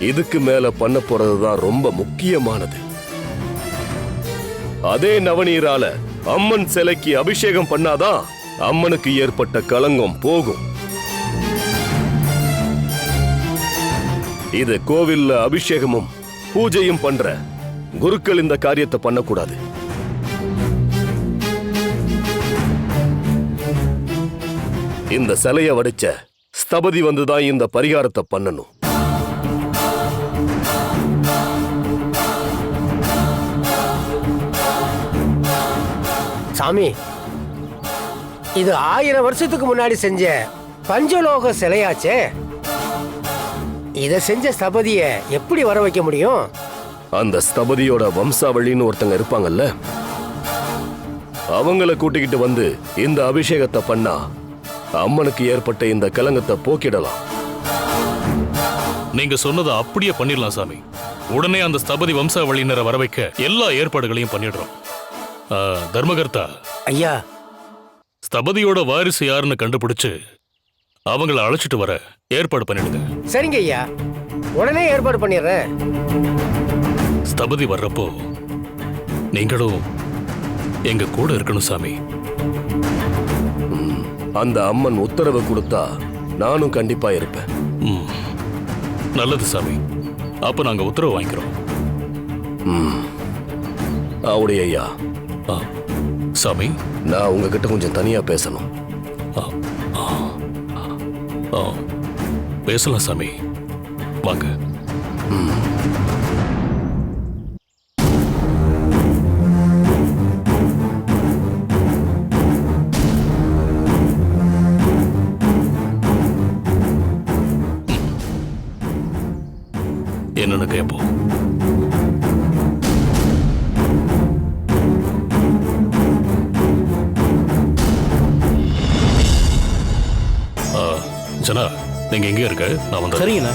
இதுக்கு மேல பண்ண போறதுதான் ரொம்ப முக்கியமானது. அதே நவநீரால அம்மன் சிலைக்கு அபிஷேகம் பண்ணாதான் அம்மனுக்கு ஏற்பட்ட களங்கம் போகும். இது கோவில்ல அபிஷேகமும் பூஜையும் பண்ற குருக்கள் இந்த காரியத்தை பண்ணக்கூடாது. இந்த சிலைய வடிச்ச ஸ்தபதி வந்துதான் இந்த பரிகாரத்தை பண்ணணும். சாமி, இது 1000 வருஷத்துக்கு முன்னாடி செஞ்ச பஞ்சலோக சிலையாச்சே. இத செஞ்ச ஸ்தபதிய எப்படி வர வைக்க முடியும்? அந்த ஸ்தபதியோட வம்சாவளின்னு ஒருத்தங்க இருப்பாங்கல்ல, அவங்கள கூட்டிக்கிட்டு வந்து இந்த அபிஷேகத்தை பண்ணா அம்மனுக்கு ஏற்பட்ட இந்த கலங்கத்தை போக்கிடலாம். நீங்க சொன்னதை அப்படியே பண்ணிடலாம் சாமி. உடனே அந்த ஸ்தபதி வம்சாவளியினரை வர வைக்க எல்லா ஏற்பாடுகளையும் பண்ணிடுறோம். தர்மகர்த்தா ஐயா, ஸ்தபதியோட வாரிசு யாருன்னு கண்டுபிடிச்சு அவங்கள அழைச்சிட்டு வர ஏற்பாடு பண்ணிடுங்க. சரிங்க ஐயா, உடனே ஏற்பாடு பண்ணிடுறேன். ஸ்தபதி வர்றப்போ நீங்களும் எங்க கூட இருக்கணும் சாமி. அந்த அம்மன் உத்தரவு கொடுத்தா நானும் கண்டிப்பா இருப்பேன். நல்லது சாமி, அப்ப நாங்க உத்தரவு வாங்கிக்கிறோம். அவடைய ஐயா, சாமி, நான் உங்ககிட்ட கொஞ்சம் தனியா பேசணும். பேசலாம் சாமி, வாங்க. என்னன்னு கேட்போம். ஜனா, நீங்க எங்க இருக்க? நான் வந்து. சரிங்கண்ணா.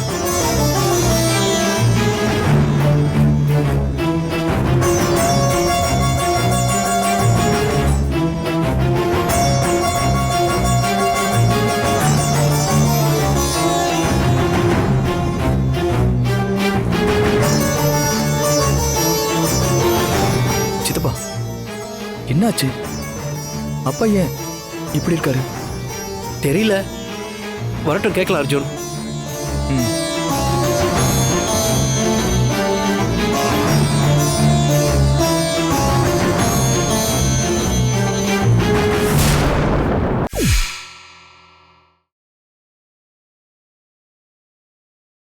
சித்தப்பா, என்னாச்சு? அப்பா ஏன் இப்படி இருக்காரு? தெரியல, வரட்டும் கேட்கலாம் அர்ஜுன்.